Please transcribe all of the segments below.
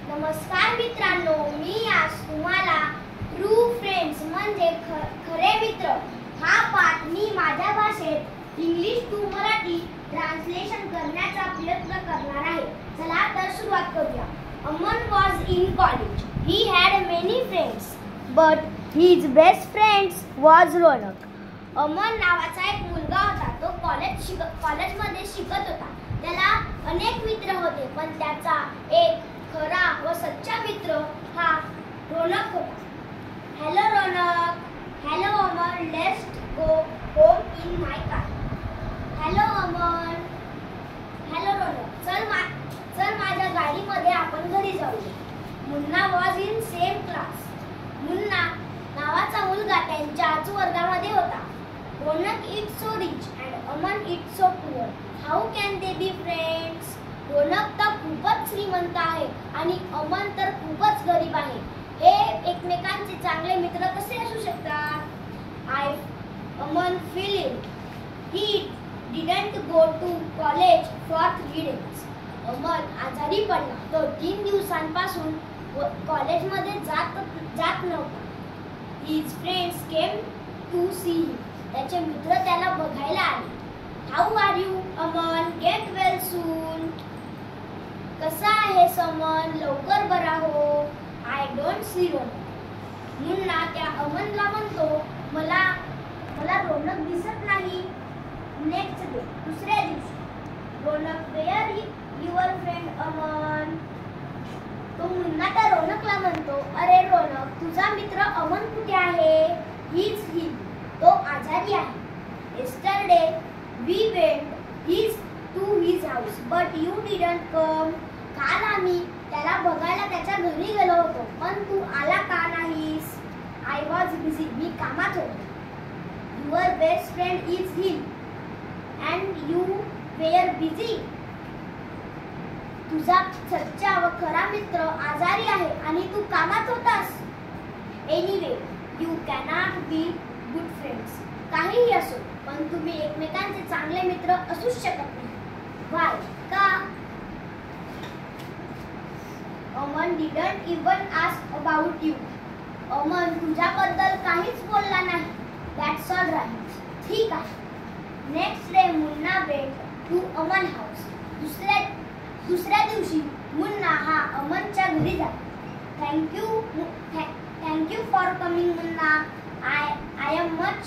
नमस्कार मित्रांनो, मी आज तुम्हाला ट्रू फ्रेंड्स म्हणजे खरे मित्र हा पाठ मी माझ्या भाषेत इंग्लिश टू मराठी ट्रान्सलेशन करण्याचा प्रयत्न करणार आहे. चला तर सुरुवात करूया. Aman was in college. He had many friends, but his best friend was Ronak. Aman नावाचा एक मुलगा होता. तो कॉलेजमध्ये शिकत होता. त्याला अनेक मित्र होते, पण त्याचा एक खरा व सच्चा मित्र हा रोनक होता. Hello Ronak. Hello Aman. Let's go home in my car. Hello Aman. Hello Ronak. चल माझ्या गाडीमध्ये आपण घरी जाऊया. Munna was in same class. Munna नावाचा मुलगा त्यांच्याच वर्गामध्ये होता. Ronak is so rich and Aman is so poor. How can they be friends? Ronak तर खूपच श्रीमंत आहे आणि अमन तर खूपच गरीब आहे. हे एकमेकांचे चांगले मित्र कसे असू शकतात? Aman feeling he didn't go to college for 3 days. Aman आजारी पडला. तो 3 दिवसांपासून कॉलेजमध्ये जात नव्हता. His friends came to see him. त्याचे मित्र त्याला बघायला आले. How are you, Aman? Get well soon. कसा आहेस अमन? लवकर बरा हो. I don't see Ronak. Munna त्या अमनला म्हणतो, मला रोनक दिसत नाही. नेक्स्ट डे, दुसऱ्या दिवशी, Ronak wear your friend Aman. तो मुन्ना त्या रोनकला म्हणतो, अरे रोनक, तुझा मित्र अमन कुठे आहे? He's ill. तो आजारी आहे. Yesterday we went to his house, but you didn't come. काल आम्ही त्याला बघायला त्याच्या घरी गेलो होतो, पण तू आला का नाहीस? I was busy. मी कामात होतो. Your best friend is ill and you were busy. तुझा सच्चा व खरा मित्र आजारी आहे आणि तू कामात होतास. Anyway, you cannot be good friends. काहीही असो, पण तुम्ही एकमेकांचे चांगले मित्र असूच शकत नाही. Why? का? Aman didn't even ask about you. Aman तुझ्याबद्दल काहीच बोलला नाही. That's all right. ठीक आहे. Next day Munna went to Aman house. दुसऱ्या दिवशी मुन्ना हा अमनच्या घरी झाला. Thank you for coming Munna. I am much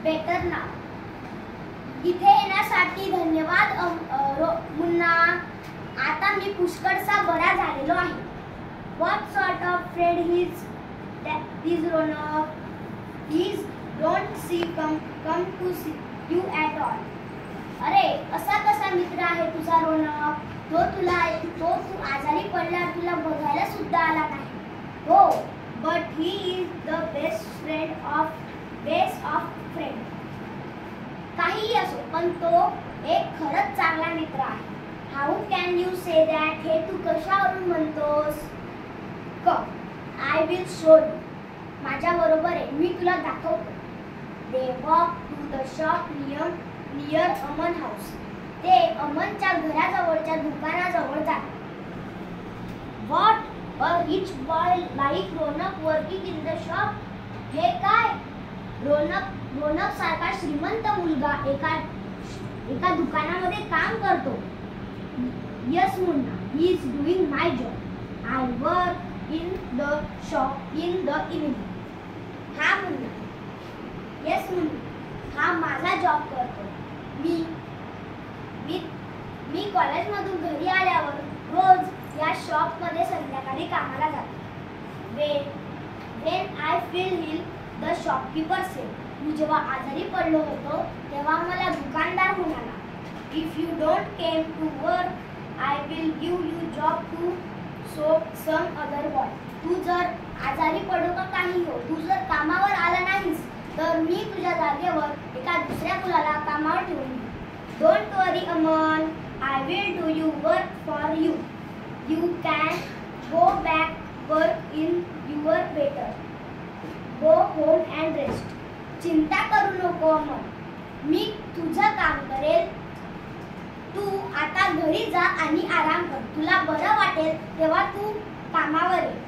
better now. इथे येण्यासाठी धन्यवाद मुन्ना. आता मी पुष्कळसा बरा झालेलो आहे. What sort of friend is Ronak? He don't come to see you at all. अरे, असा कसा मित्र आहे तुझा रोनक? तो तू आजारी पडल्यावर तुला बघायला सुद्धा आला नाही. हो, but he is the best of friend. काहीही असो, पण तो एक खरंच चांगला मित्र आहे. How can you say that? हे तू कशावरून म्हणतोस? Come, I will show you. माझ्या बरोबर आहे, मी तुला दाखवतो. They walk to the shop near Aman house. ते अमनच्या घराजवळच्या दुकानाजवळ जातात. What? A rich boy like Ronak working in the shop? हे काय? रोनक सारखा श्रीमंत मुलगा एका दुकानामध्ये काम करतो. Yes Munna, he is doing my job. I work in the shop in the evening. हा मुन्ना. Yes मुन्ना, हा माझा जॉब करतो. मी कॉलेजमधून घरी आल्यावर रोज या शॉपमध्ये संध्याकाळी कामाला जातो. When I feel ill, the shopkeeper said. मी जेव्हा आजारी पडलो होतो तेव्हा मला दुकानदार म्हणाला, If you don't came to work, I will give you job to some other boy. तू जर आजारी पडो का काही हो, तू जर कामावर आला नाहीस तर मी तुझ्या जागेवर एका दुसऱ्या मुलाला कामावर ठेवून देईन. Don't worry Aman, I will do you work for you. You can go back work in your better. Go home and rest. चिंता करू नको अमन, मी तुझं काम करेल. तू आता घरी जा आणि आराम कर. तुला बरं वाटेल तेव्हा तू कामावर ये.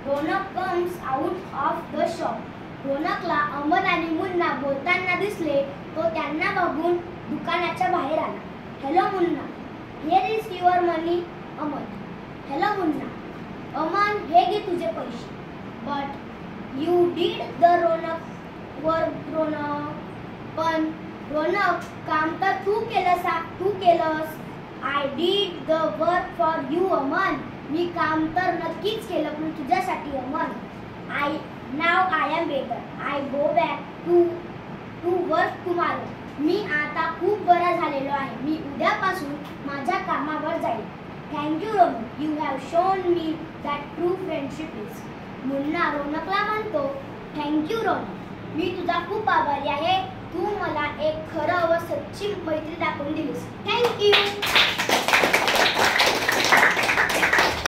Ronak comes out of the shop. रोनकला अमन आणि मुन्ना बोलताना दिसले. तो त्यांना बघून दुकानाच्या बाहेर आला. Hello Munna, here is your money. Aman, hello Munna. Aman, हे घे तुझे पैसे. But you did the Ronak work. Ronak, पण रोनक काम तर तू केलंस. I did the work for you Aman. मी काम तर नक्कीच केलं पण तुझ्यासाठी Aman. Now I am better. I go back to work tomorrow. मी आता खूप बरा झालेलो आहे. मी उद्यापासून माझ्या कामावर जाईल. Thank you Ronak, you have shown me that true friendship is. Munna रोनकला म्हणतो, थँक्यू रोनक, मी तुझा खूप आभारी आहे. तू मला एक खरं व सच्ची मैत्री दाखवून दिलीस. थँक्यू.